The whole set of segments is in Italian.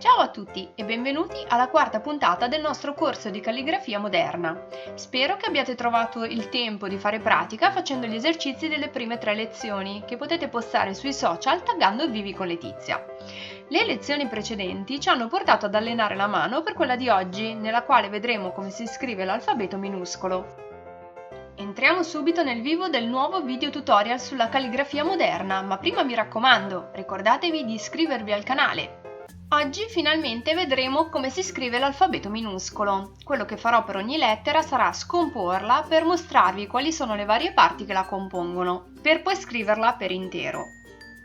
Ciao a tutti e benvenuti alla quarta puntata del nostro corso di calligrafia moderna. Spero che abbiate trovato il tempo di fare pratica facendo gli esercizi delle prime 3 lezioni che potete postare sui social taggando Vivi con Letizia. Le lezioni precedenti ci hanno portato ad allenare la mano per quella di oggi, nella quale vedremo come si scrive l'alfabeto minuscolo. Entriamo subito nel vivo del nuovo video tutorial sulla calligrafia moderna, ma prima mi raccomando, ricordatevi di iscrivervi al canale. Oggi finalmente vedremo come si scrive l'alfabeto minuscolo. Quello che farò per ogni lettera sarà scomporla per mostrarvi quali sono le varie parti che la compongono, per poi scriverla per intero.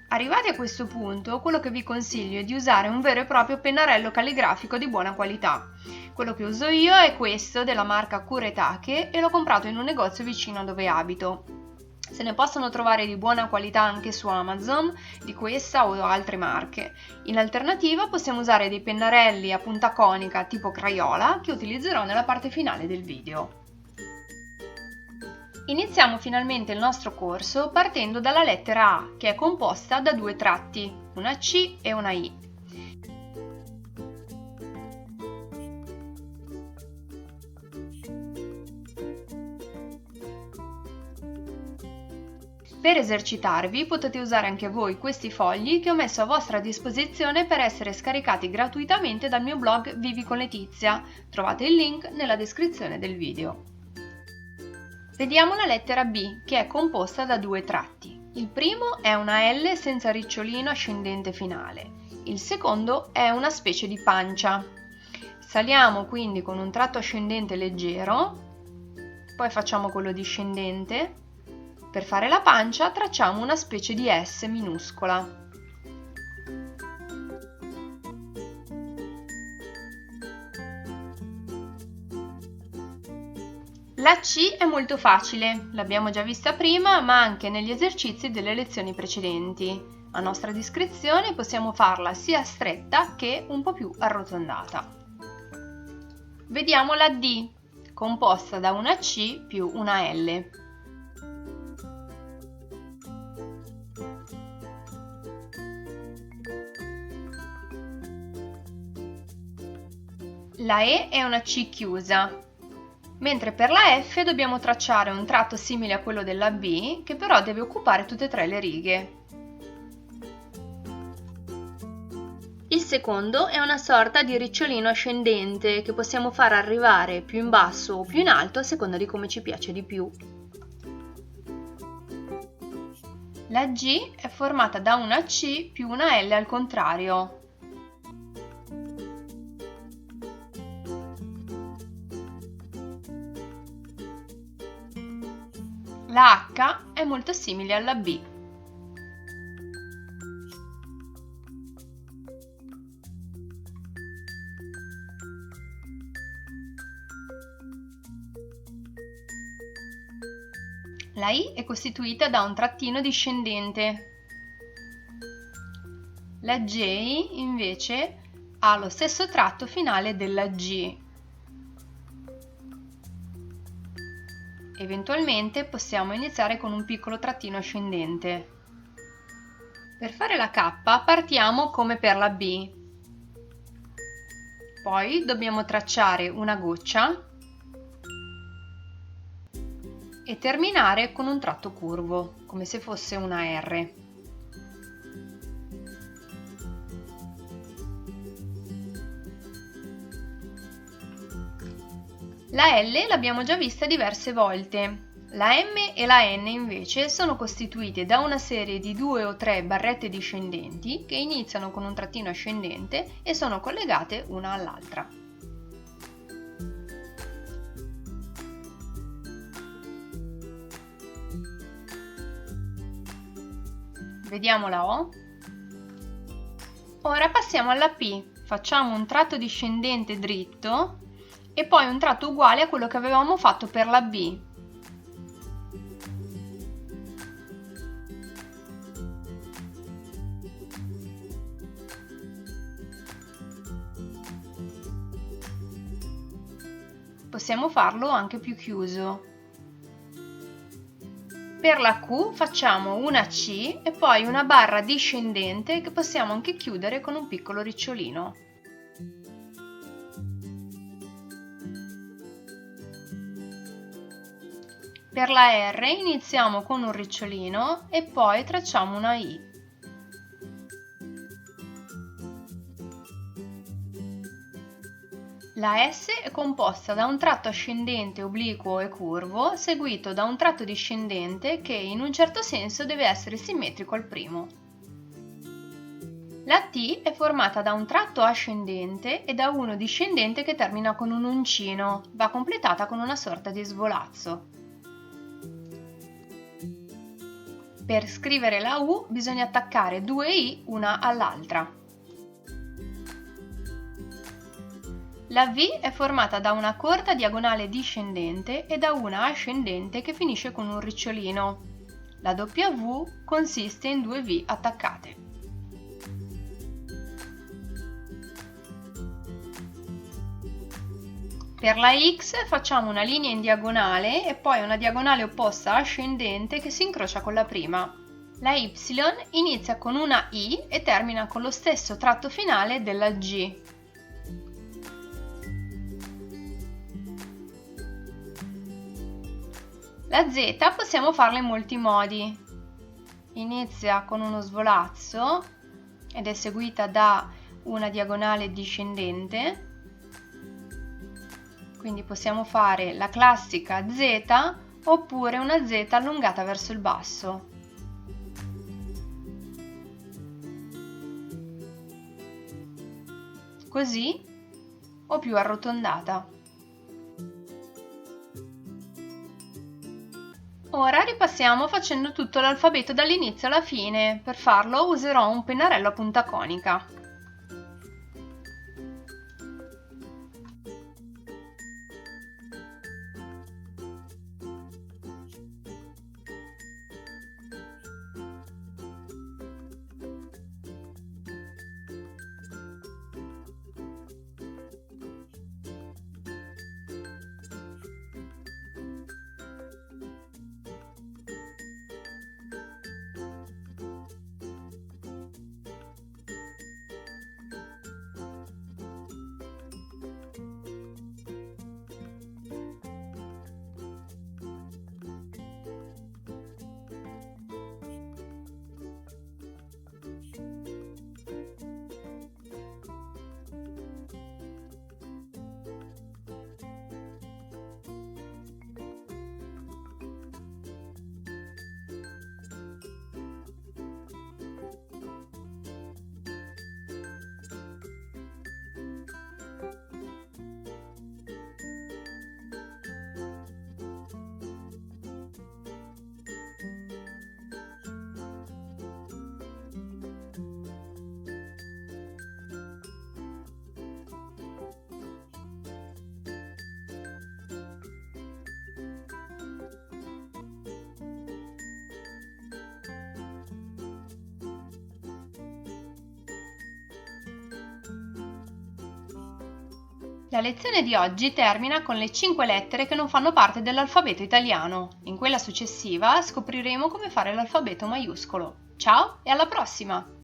Arrivati a questo punto, quello che vi consiglio è di usare un vero e proprio pennarello calligrafico di buona qualità. Quello che uso io è questo della marca Kuretake e l'ho comprato in un negozio vicino a dove abito. Se ne possono trovare di buona qualità anche su Amazon, di questa o altre marche. In alternativa possiamo usare dei pennarelli a punta conica tipo Crayola che utilizzerò nella parte finale del video. Iniziamo finalmente il nostro corso partendo dalla lettera A, che è composta da 2 tratti, una C e una I. Per esercitarvi potete usare anche voi questi fogli che ho messo a vostra disposizione per essere scaricati gratuitamente dal mio blog Vivi con Letizia. Trovate il link nella descrizione del video. Vediamo la lettera B, che è composta da 2 tratti. Il primo è una L senza ricciolino ascendente finale. Il secondo è una specie di pancia. Saliamo quindi con un tratto ascendente leggero, poi facciamo quello discendente. Per fare la pancia tracciamo una specie di S minuscola. La C è molto facile, l'abbiamo già vista prima, ma anche negli esercizi delle lezioni precedenti. A nostra discrezione possiamo farla sia stretta che un po' più arrotondata. Vediamo la D, composta da una C più una L. La E è una C chiusa, mentre per la F dobbiamo tracciare un tratto simile a quello della B, che però deve occupare tutte e 3 le righe. Il secondo è una sorta di ricciolino ascendente che possiamo far arrivare più in basso o più in alto a seconda di come ci piace di più. La G è formata da una C più una L al contrario. La H è molto simile alla B. La I è costituita da un trattino discendente. La J invece ha lo stesso tratto finale della G. Eventualmente possiamo iniziare con un piccolo trattino ascendente. Per fare la K partiamo come per la B. Poi dobbiamo tracciare una goccia e terminare con un tratto curvo, come se fosse una R. La L l'abbiamo già vista diverse volte. La M e la N invece sono costituite da una serie di 2 o 3 barrette discendenti che iniziano con un trattino ascendente e sono collegate una all'altra. Vediamo la O. Ora passiamo alla P. Facciamo un tratto discendente dritto e poi un tratto uguale a quello che avevamo fatto per la B. Possiamo farlo anche più chiuso. Per la Q facciamo una C e poi una barra discendente che possiamo anche chiudere con un piccolo ricciolino. Per la R iniziamo con un ricciolino e poi tracciamo una I. La S è composta da un tratto ascendente obliquo e curvo, seguito da un tratto discendente che in un certo senso deve essere simmetrico al primo. La T è formata da un tratto ascendente e da uno discendente che termina con un uncino, va completata con una sorta di svolazzo. Per scrivere la U bisogna attaccare due I una all'altra. La V è formata da una corta diagonale discendente e da una ascendente che finisce con un ricciolino. La W consiste in due V attaccate. Per la X facciamo una linea in diagonale e poi una diagonale opposta ascendente che si incrocia con la prima. La Y inizia con una I e termina con lo stesso tratto finale della G. La Z possiamo farla in molti modi. Inizia con uno svolazzo ed è seguita da una diagonale discendente. Quindi possiamo fare la classica Z oppure una Z allungata verso il basso. Così o più arrotondata. Ora ripassiamo facendo tutto l'alfabeto dall'inizio alla fine. Per farlo userò un pennarello a punta conica. La lezione di oggi termina con le 5 lettere che non fanno parte dell'alfabeto italiano. In quella successiva scopriremo come fare l'alfabeto maiuscolo. Ciao e alla prossima!